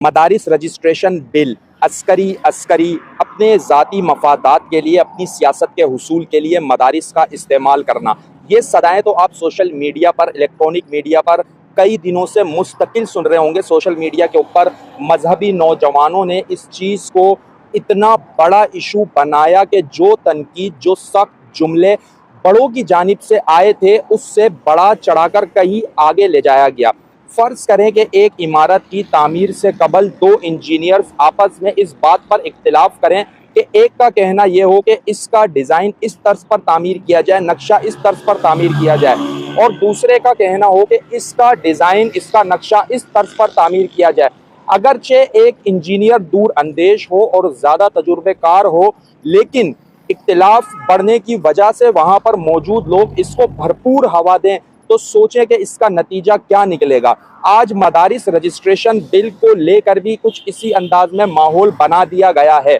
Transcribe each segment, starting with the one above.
मदारिस registration bill Askari अपने ज़ाती मफादात के लिए, अपनी सियासत के हुसूल के लिए मदारिस का इस्तेमाल करना, ये सदाएं तो आप सोशल मीडिया पर, इलेक्ट्रॉनिक मीडिया पर कई दिनों से मुस्तकिल सुन रहे होंगे। सोशल मीडिया के ऊपर मजहबी नौजवानों ने इस चीज़ को इतना बड़ा इशू बनाया कि जो तनकीद, जो सख्त जुमले बड़ों की जानिब से आए थे, उससे बड़ा चढ़ाकर कहीं आगे ले जाया गया। फर्ज करें कि एक इमारत की तामीर से कबल दो इंजीनियर्स आपस में इस बात पर इख्तिलाफ करें कि एक का कहना यह हो कि इसका डिज़ाइन इस तर्ज पर तामीर किया जाए, नक्शा इस तर्ज पर तामीर किया जाए, और दूसरे का कहना हो कि इसका डिज़ाइन, इसका नक्शा इस तर्ज पर तामीर किया जाए। अगरचे एक इंजीनियर दूर अंदेश हो और ज़्यादा तजुर्बेकार हो, लेकिन इख्तिलाफ बढ़ने की वजह से वहाँ पर मौजूद लोग इसको भरपूर हवा दें, तो सोचें कि इसका नतीजा क्या निकलेगा। आज मदारिस रजिस्ट्रेशन बिल को लेकर भी कुछ इसी अंदाज में माहौल बना दिया गया है।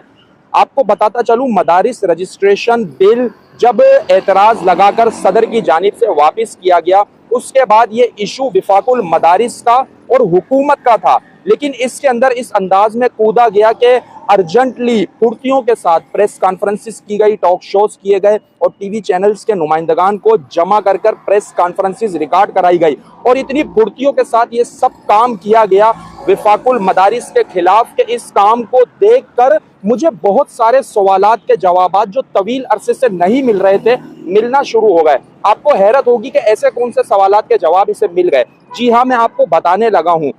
आपको बताता चलूं, मदारिस रजिस्ट्रेशन बिल जब एतराज़ लगाकर सदर की जानिब से वापस किया गया, उसके बाद ये इशू विफाकुल मदारिस का और हुकूमत का था, लेकिन इसके अंदर इस अंदाज में कूदा गया कि अर्जेंटली फुर्तियों के साथ प्रेस कॉन्फ्रेंसिस की गई, टॉक शोज किए गए और टीवी चैनल्स के नुमाइंदगान को जमा कर कर प्रेस कॉन्फ्रेंसिस रिकॉर्ड कराई गई, और इतनी फुर्तियों के साथ ये सब काम किया गया विफाकुल मदारिस के खिलाफ के इस काम को देखकर मुझे बहुत सारे सवालात के जवाबात जो तवील अरसे से नहीं मिल रहे थे, मिलना शुरू हो गए। आपको हैरत होगी कि ऐसे कौन से सवालात के जवाब इसे मिल गए। जी हाँ, मैं आपको बताने लगा हूँ।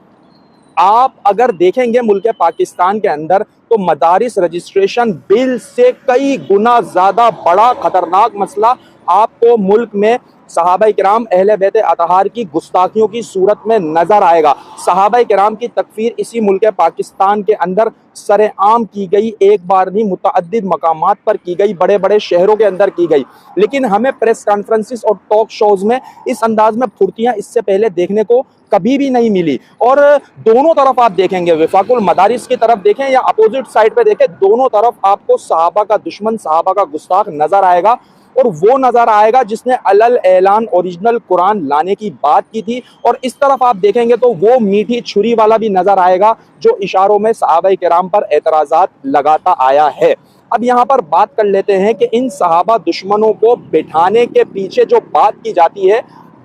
आप अगर देखेंगे मुल्क पाकिस्तान के अंदर, तो मदारिस रजिस्ट्रेशन बिल से कई गुना ज़्यादा बड़ा खतरनाक मसला आपको मुल्क में सहाबाए किराम अहले बैत अतहार की गुस्ताखियों की सूरत में नजर आएगा। सहाबाए किराम की तकफीर इसी मुल्क पाकिस्तान के अंदर सरेआम की गई, एक बार नहीं मुतअद्दिद मकामात पर की गई, बड़े बड़े शहरों के अंदर की गई, लेकिन हमें प्रेस कॉन्फ्रेंसिस और टॉक शोज में इस अंदाज में फुर्तियां इससे पहले देखने को कभी भी नहीं मिली। और दोनों तरफ आप देखेंगे, विफाकुल मदारिस की तरफ देखें या अपोजिट साइड पे देखें, दोनों तरफ आपको सहाबा का दुश्मन, सहाबा का गुस्ताख नजर आएगा, और वो नजर आएगा जिसने अलल ऐलान ओरिजिनल कुरान लाने की बात की थी, और इस तरफ आप देखेंगे तो वो मीठी छुरी वाला भी नजर आएगा जो इशारों में सहाबाए किराम पर एतराजात लगाता आया है। अब यहाँ पर बात कर लेते हैं कि इन सहाबा दुश्मनों को बिठाने के पीछे जो बात की जाती है,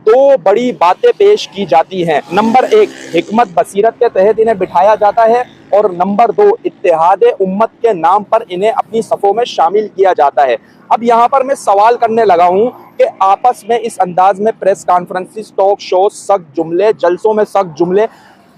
दो बड़ी बातें पेश की जाती हैं। नंबर एक, हिकमत बसीरत के तहत इन्हें बिठाया जाता है, और नंबर दो, इत्तेहादे उम्मत के नाम पर इन्हें अपनी सफ़ों में शामिल किया जाता है। अब यहाँ पर मैं सवाल करने लगा हूँ कि आपस में इस अंदाज में प्रेस कॉन्फ्रेंसिस, टॉक शो, सख्त जुमले, जलसों में सख्त जुमले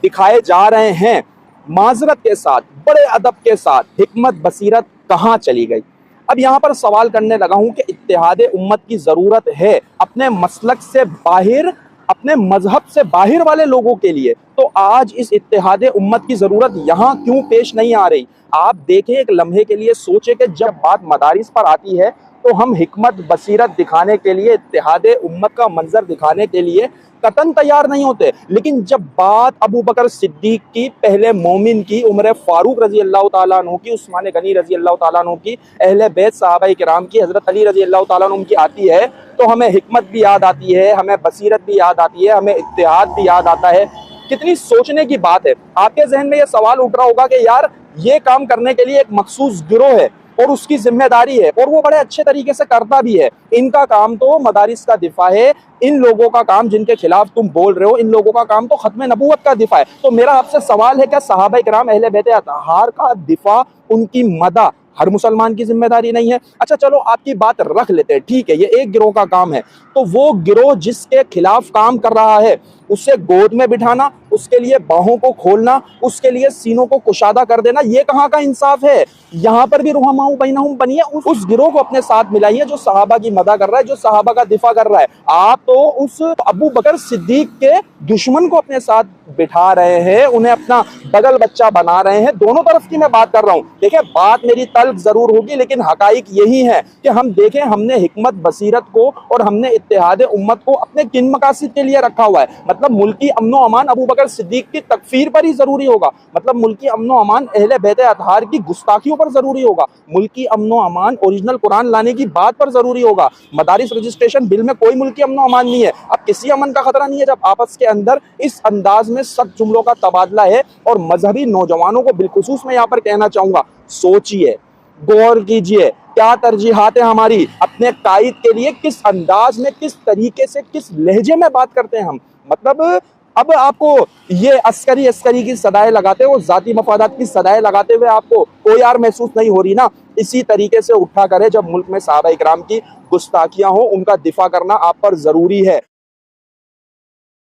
दिखाए जा रहे हैं, माजरत के साथ, बड़े अदब के साथ, हिकमत बसीरत कहाँ चली गई? अब यहाँ पर सवाल करने लगा हूँ कि इत्तेहादे उम्मत की ज़रूरत है अपने मसलक से बाहर, अपने मजहब से बाहर वाले लोगों के लिए, तो आज इस इत्तेहादे उम्मत की ज़रूरत यहाँ क्यों पेश नहीं आ रही? आप देखें, एक लम्हे के लिए सोचें कि जब बात मदारिस पर आती है तो हम हिकमत बसीरत दिखाने के लिए, इत्तेहादे उम्मत का मंजर दिखाने के लिए कतन तैयार नहीं होते, लेकिन जब बात अबू बकर सिद्दीक की, पहले मोमिन की, उमर फारूक रजी अल्लाह तआला अन्हु की, उस्मान गनी रजी अल्लाह तआला अन्हु की, अहले बैत सहाबाए किराम की, हज़रत अली रजी अल्लाह तआला अन्हु की आती है, तो हमें हिकमत भी याद आती है, हमें बसीरत भी याद आती है, हमें इत्तेहाद भी याद आता है। कितनी सोचने की बात है। आपके जहन में यह सवाल उठ रहा होगा कि यार, ये काम करने के लिए एक मखसूस गिरोह है और उसकी जिम्मेदारी है, और वो बड़े अच्छे तरीके से करता भी है। इनका काम तो मदारिस का दिफा है, इन लोगों का काम जिनके खिलाफ तुम बोल रहे हो, इन लोगों का काम तो खत्म नबूवत का दिफा है। तो मेरा आपसे सवाल है, क्या सहाबाए किराम अहले बैत अतहार का दिफा, उनकी मदा हर मुसलमान की जिम्मेदारी नहीं है? अच्छा चलो, आपकी बात रख लेते हैं, ठीक है, ये एक गिरोह का काम है, तो वो गिरोह जिसके खिलाफ काम कर रहा है, उसे गोद में बिठाना, उसके लिए बाहों को खोलना, उसके लिए सीनों को कुशादा कर देना, ये कहाँ का इंसाफ है? यहाँ पर भी रुहमाउ बैनहुम बनिए, उस गिरोह को अपने साथ मिलाइए जो सहाबा की मदा कर रहा है, जो सहाबा का दिफा कर रहा है। आप तो उस अबू बकर सिद्दीक के दुश्मन को अपने साथ बिठा रहे हैं, उन्हें अपना बगल बच्चा बना रहे हैं। दोनों तरफ की मैं बात कर रहा हूँ। देखिए, बात मेरी तल्ख जरूर होगी, लेकिन हकाइक यही है कि हम देखें, हमने हिकमत बसीरत को और हमने इत्तेहादे उम्मत को अपने किन मकासद के लिए रखा हुआ है। मतलब मुल्की अमनो अमान अबू बकर बकर सिद्दीक की तकफीर पर ही जरूरी होगा। मतलब मुल्की अमन व अमान अहले बैत अतहार की गुस्ताखियों पर जरूरी होगा। मुल्की अमन व अमान ओरिजिनल कुरान लाने की बात पर जरूरी होगा। मदारिस रजिस्ट्रेशन बिल में कोई मुल्की अमन व अमान नहीं है। अब किसी अमन का खतरा नहीं है जब आपस के अंदर इस अंदाज में सख्त जुमलों का तबादला है। और मजहबी नौजवानों को बिलखुसूस मैं यहाँ पर कहना चाहूंगा, सोचिए, गौर कीजिए, क्या तरजीहात है हमारी, अपने कायद के लिए किस अंदाज में, किस तरीके से, किस लहजे में बात करते हैं हम। मतलब अब आपको ये अस्करी अस्करी की सदाएं लगाते हुए, जाती मफादात की सदाएं लगाते हुए आपको कोई यार महसूस नहीं हो रही ना। इसी तरीके से उठा करे जब मुल्क में सहाबा इकराम की गुस्ताखियां हो, उनका दिफा करना आप पर जरूरी है।